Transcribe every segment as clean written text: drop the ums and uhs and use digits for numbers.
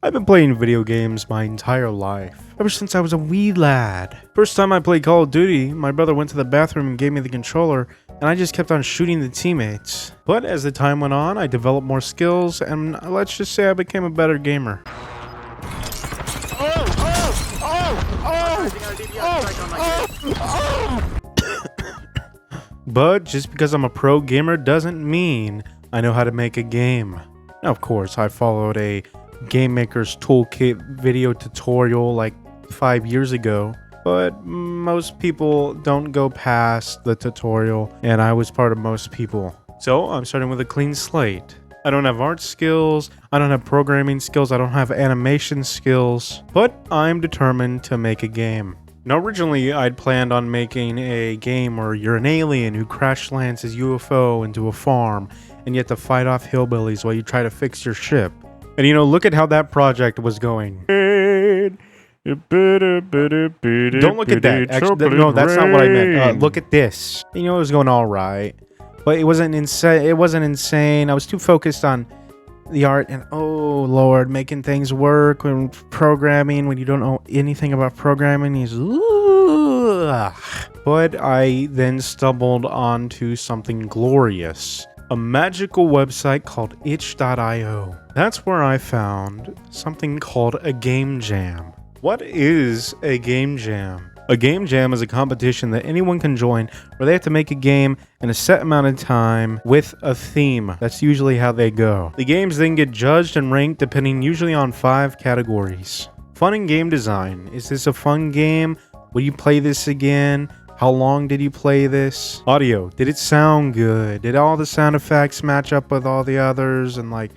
I've been playing video games my entire life, ever since I was a wee lad. First time I played Call of Duty, my brother went to the bathroom and gave me the controller, and I just kept on shooting the teammates. But as the time went on, I developed more skills, and let's just say I became a better gamer. But just because I'm a pro gamer doesn't mean I know how to make a game. Now, of course, I followed a Game Maker's Toolkit video tutorial like 5 years ago, but most people don't go past the tutorial, and I was part of most people. So I'm starting with a clean slate. I don't have art skills, I don't have programming skills, I don't have animation skills, but I'm determined to make a game. Now, originally, I'd planned on making a game where you're an alien who crash lands his UFO into a farm, and you have to fight off hillbillies while you try to fix your ship. And you know, look at how that project was going. Don't look at that. Actually, no, that's not what I meant. Look at this. You know, it was going all right, but it wasn't insane. It wasn't insane. I was too focused on the art and, oh Lord, making things work when programming, when you don't know anything about programming is But I then stumbled onto something glorious. A magical website called itch.io. That's where I found something called a Gamejam. What is a Gamejam? A Gamejam is a competition that anyone can join where they have to make a game in a set amount of time with a theme. That's usually how they go. The games then get judged and ranked depending usually on 5 categories. Fun and game design. Is this a fun game? Will you play this again? How long did you play this? Audio. Did it sound good? Did all the sound effects match up with all the others and like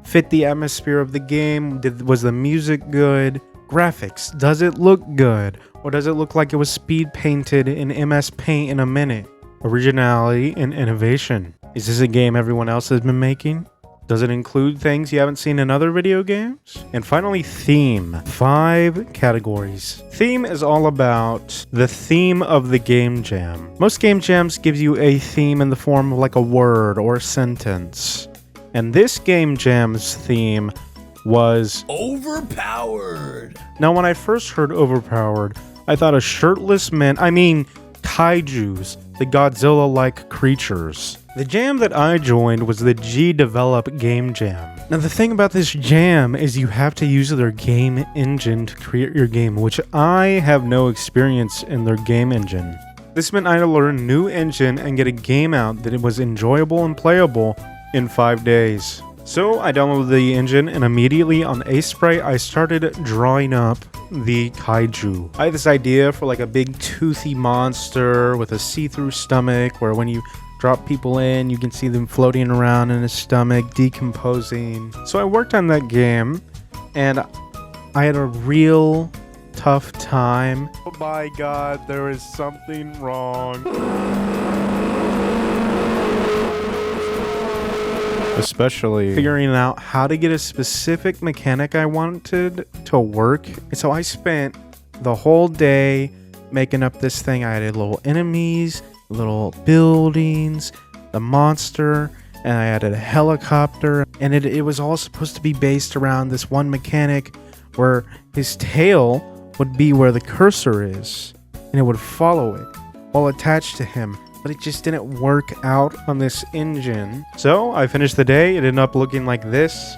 fit the atmosphere of the game? Was the music good? Graphics. Does it look good? Or does it look like it was speed painted in MS Paint in a minute? Originality and innovation. Is this a game everyone else has been making? Does it include things you haven't seen in other video games? And finally, theme. 5 categories. Theme is all about the theme of the game jam. Most game jams give you a theme in the form of like a word or a sentence. And this game jam's theme was overpowered. Now, when I first heard overpowered, I thought of shirtless men, kaijus, the Godzilla-like creatures. The jam that I joined was the G-Develop Game Jam. Now, the thing about this jam is you have to use their game engine to create your game, which I have no experience in their game engine. This meant I had to learn a new engine and get a game out that it was enjoyable and playable in 5 days. So I downloaded the engine, and immediately on Ace Spray, I started drawing up the kaiju. I had this idea for like a big toothy monster with a see-through stomach where when you drop people in, you can see them floating around in his stomach, decomposing. So I worked on that game, and I had a real tough time. Oh my god, there is something wrong. Especially figuring out how to get a specific mechanic I wanted to work. And so I spent the whole day making up this thing. I had little enemies, little buildings, the monster, and I added a helicopter. And it was all supposed to be based around this one mechanic where his tail would be where the cursor is, and it would follow it while attached to him. But it just didn't work out on this engine. So I finished the day. It ended up looking like this.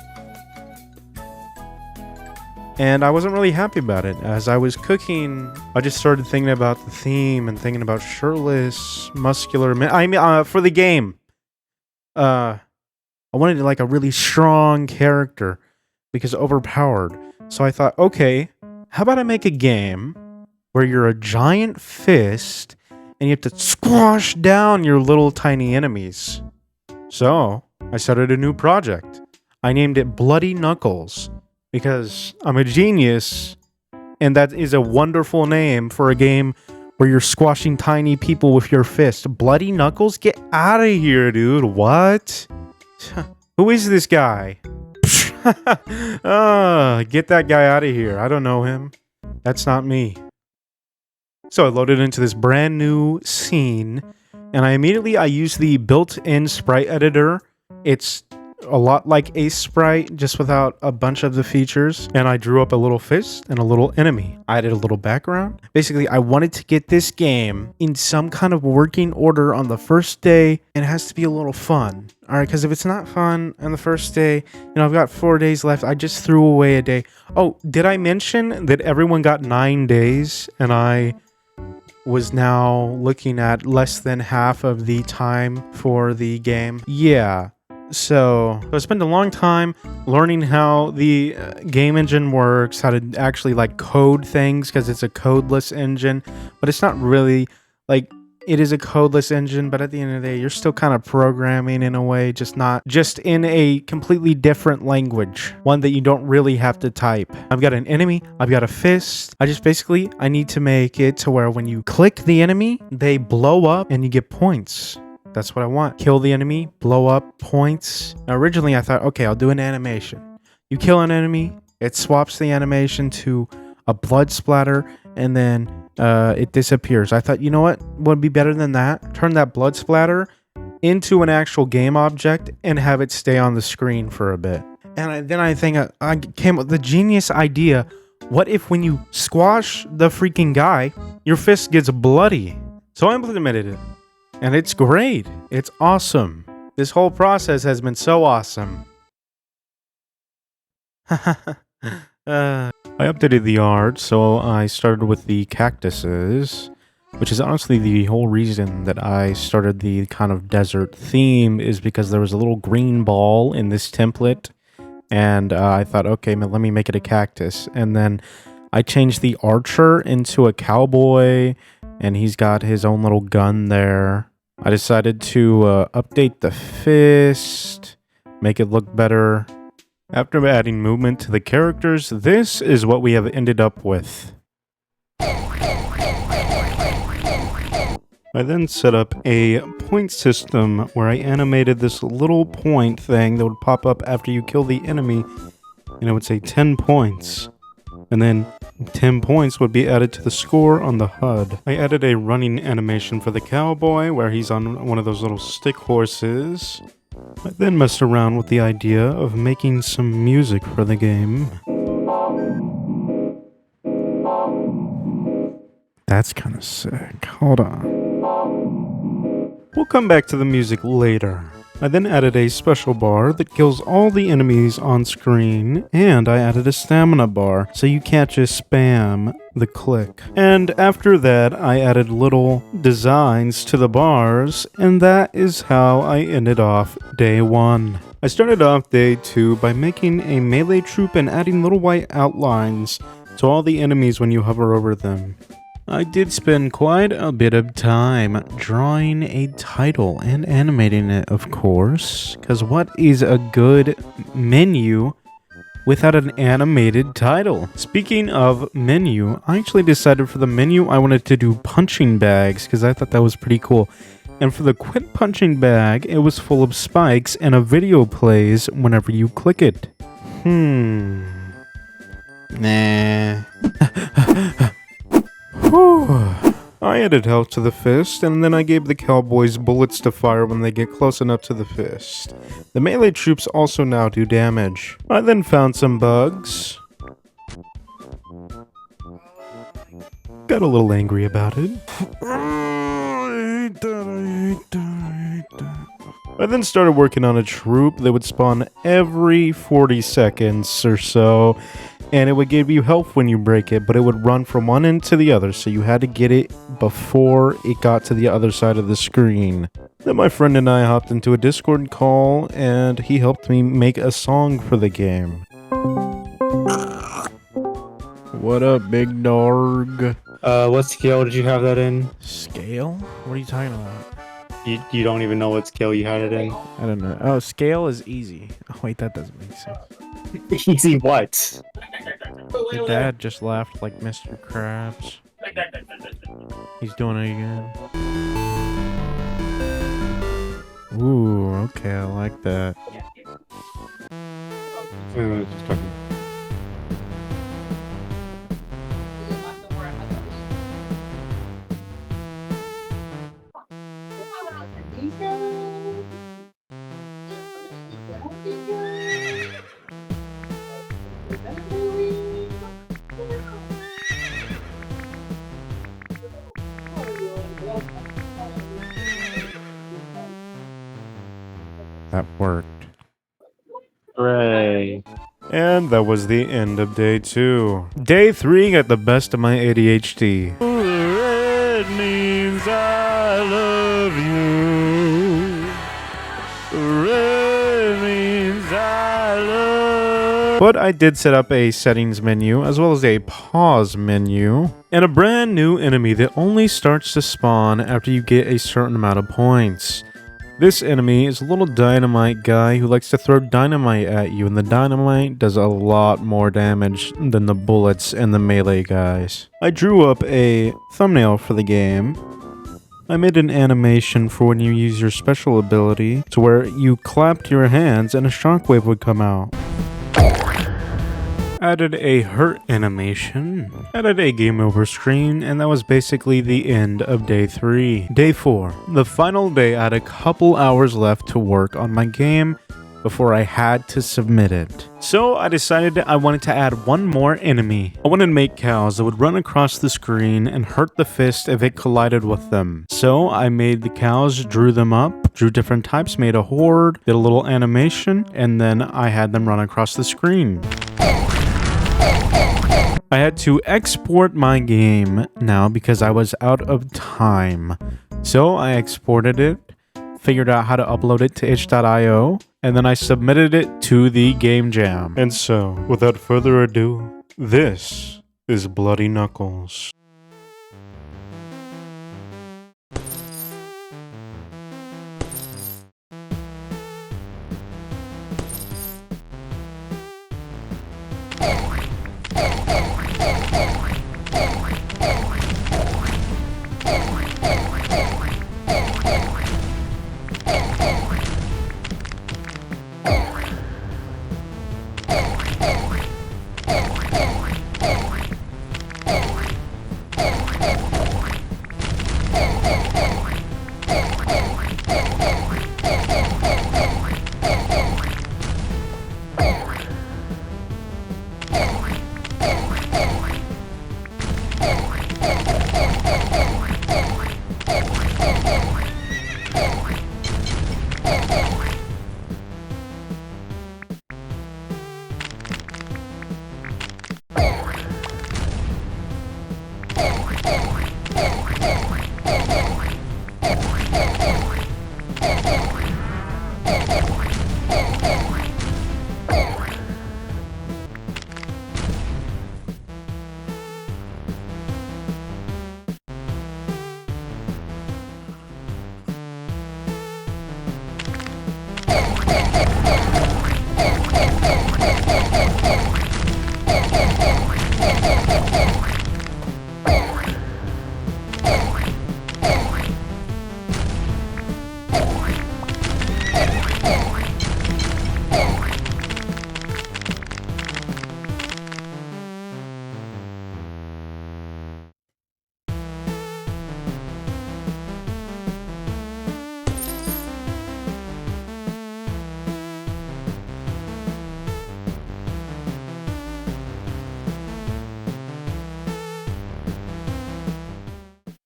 And I wasn't really happy about it. As I was cooking, I just started thinking about the theme and thinking about shirtless, muscular men. For the game. I wanted like a really strong character because overpowered. So I thought, okay, how about I make a game where you're a giant fist and you have to squash down your little tiny enemies. So I started a new project. I named it Bloody Knuckles because I'm a genius, and that is a wonderful name for a game where you're squashing tiny people with your fist. Bloody Knuckles? Get out of here, dude. What? Who is this guy? Get that guy out of here. I don't know him. That's not me. So I loaded into this brand new scene, and I used the built-in sprite editor. It's a lot like Ace Sprite, just without a bunch of the features. And I drew up a little fist and a little enemy. I added a little background. Basically, I wanted to get this game in some kind of working order on the first day, and it has to be a little fun. All right, because if it's not fun on the first day, I've got 4 days left. I just threw away a day. Oh, did I mention that everyone got 9 days and I was now looking at less than half of the time for the game? Yeah. So I spent a long time learning how the game engine works, how to actually like code things, because it's a codeless engine, but it's not really like, it is a codeless engine, but at the end of the day, you're still kind of programming in a way, just in a completely different language, one that you don't really have to type. I've got an enemy, I've got a fist. I need to make it to where when you click the enemy, they blow up and you get points. That's what I want. Kill the enemy, blow up, points. Now, originally, I thought, okay, I'll do an animation. You kill an enemy, it swaps the animation to a blood splatter, and then it disappears. I thought, you know what would be better than that? Turn that blood splatter into an actual game object and have it stay on the screen for a bit. And then I think I came up with the genius idea. What if when you squash the freaking guy, your fist gets bloody? So I implemented it. And it's great. It's awesome. This whole process has been so awesome. I updated the art, so I started with the cactuses, which is honestly the whole reason that I started the kind of desert theme, is because there was a little green ball in this template, and I thought, okay, let me make it a cactus. And then I changed the archer into a cowboy, and he's got his own little gun there. I decided to update the fist, make it look better. After adding movement to the characters, this is what we have ended up with. I then set up a point system where I animated this little point thing that would pop up after you kill the enemy, and it would say 10 points. And then 10 points would be added to the score on the HUD. I added a running animation for the cowboy where he's on one of those little stick horses. I then messed around with the idea of making some music for the game. That's kind of sick. Hold on. We'll come back to the music later. I then added a special bar that kills all the enemies on screen, and I added a stamina bar so you can't just spam the click. And after that, I added little designs to the bars, and that is how I ended off day 1. I started off day 2 by making a melee troop and adding little white outlines to all the enemies when you hover over them. I did spend quite a bit of time drawing a title and animating it, of course, because what is a good menu without an animated title? Speaking of menu, I actually decided for the menu I wanted to do punching bags because I thought that was pretty cool. And for the quit punching bag, it was full of spikes and a video plays whenever you click it. Nah. I added health to the fist, and then I gave the cowboys bullets to fire when they get close enough to the fist. The melee troops also now do damage. I then found some bugs. Got a little angry about it. I then started working on a troop that would spawn every 40 seconds or so, and it would give you health when you break it, but it would run from one end to the other, so you had to get it before it got to the other side of the screen. Then my friend and I hopped into a Discord call, and he helped me make a song for the game. What up, big dog? What scale did you have that in? Scale? What are you talking about? You don't even know what scale you had it in? I don't know. Oh, scale is easy. Oh, wait, that doesn't make sense. Easy what? Your dad just laughed like Mr. Krabs. He's doing it again. Ooh, okay, I like that. That worked. Hooray. And that was the end of day 2. Day 3 got the best of my ADHD. Red means I love you. Red means I love. But I did set up a settings menu as well as a pause menu and a brand new enemy that only starts to spawn after you get a certain amount of points. This enemy is a little dynamite guy who likes to throw dynamite at you, and the dynamite does a lot more damage than the bullets and the melee guys. I drew up a thumbnail for the game. I made an animation for when you use your special ability to where you clapped your hands and a shockwave would come out. Added a hurt animation, added a game over screen, and that was basically the end of day 3. Day 4, the final day. I had a couple hours left to work on my game before I had to submit it. So I decided I wanted to add one more enemy. I wanted to make cows that would run across the screen and hurt the fist if it collided with them. So I made the cows, drew them up, drew different types, made a horde, did a little animation, and then I had them run across the screen. I had to export my game now because I was out of time. So I exported it, figured out how to upload it to itch.io, and then I submitted it to the Gamejam. And so, without further ado, this is Bloody Knuckles.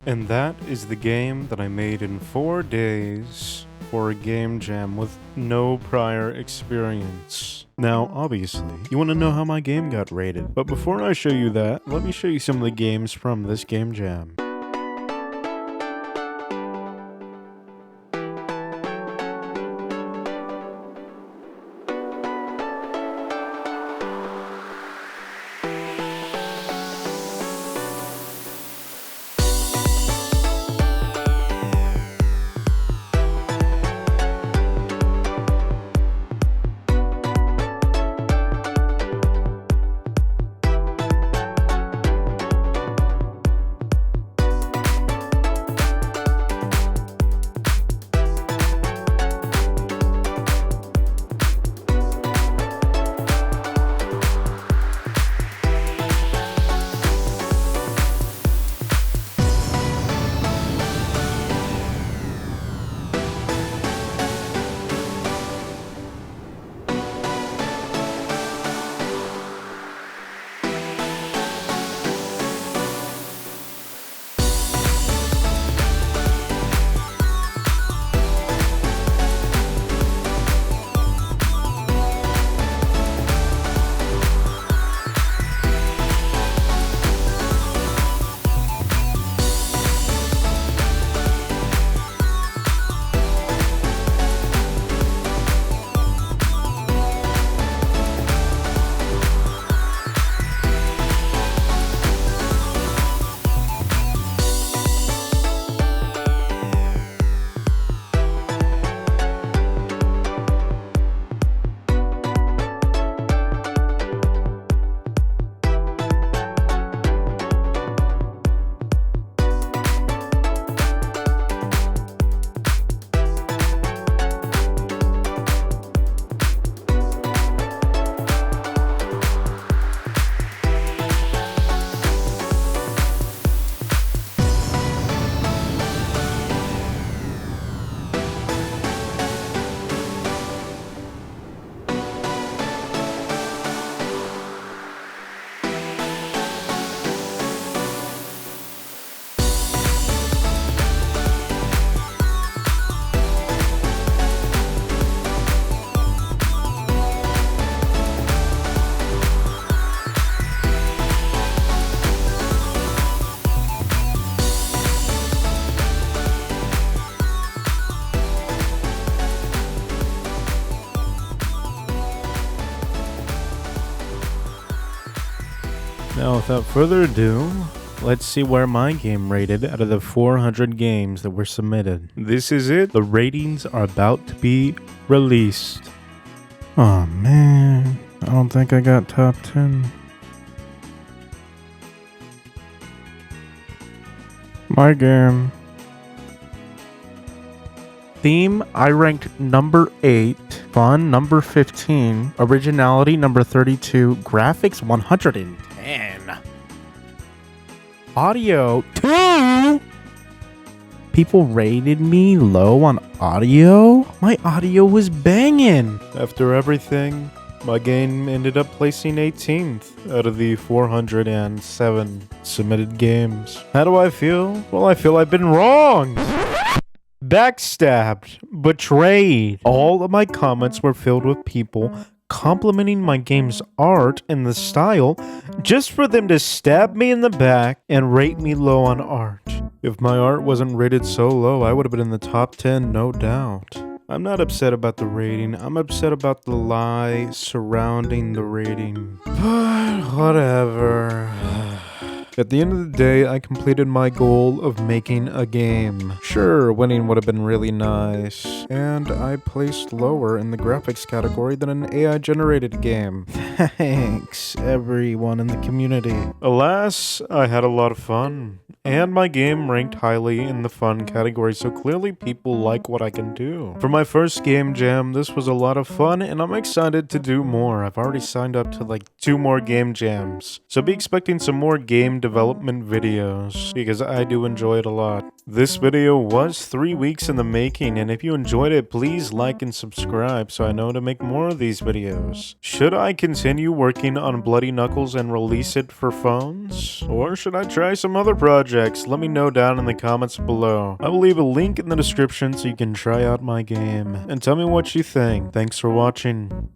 And that is the game that I made in 4 days for a game jam with no prior experience. Now, obviously, you want to know how my game got rated, but before I show you that, let me show you some of the games from this game jam. Now, without further ado, let's see where my game rated out of the 400 games that were submitted. This is it. The ratings are about to be released. Oh man, I don't think I got top 10. My game. Theme, I ranked number 8. Fun, number 15. Originality, number 32. Graphics, 110. Audio, 2. People rated me low on audio? My audio was banging. After everything, my game ended up placing 18th out of the 407 submitted games. How do I feel? Well, I feel I've been wronged. Backstabbed, betrayed. All of my comments were filled with people complimenting my game's art and the style just for them to stab me in the back and rate me low on art. If my art wasn't rated so low, I would have been in the top 10, no doubt. I'm not upset about the rating, I'm upset about the lie surrounding the rating. But whatever. At the end of the day, I completed my goal of making a game. Sure, winning would have been really nice. And I placed lower in the graphics category than an AI-generated game. Thanks, everyone in the community. Alas, I had a lot of fun. And my game ranked highly in the fun category, so clearly people like what I can do. For my first game jam, this was a lot of fun, and I'm excited to do more. I've already signed up to like 2 more game jams, so be expecting some more game development videos, because I do enjoy it a lot. This video was 3 weeks in the making, and if you enjoyed it, please like and subscribe so I know to make more of these videos. Should I continue working on Bloody Knuckles and release it for phones? Or should I try some other projects? Let me know down in the comments below. I will leave a link in the description so you can try out my game. And tell me what you think. Thanks for watching.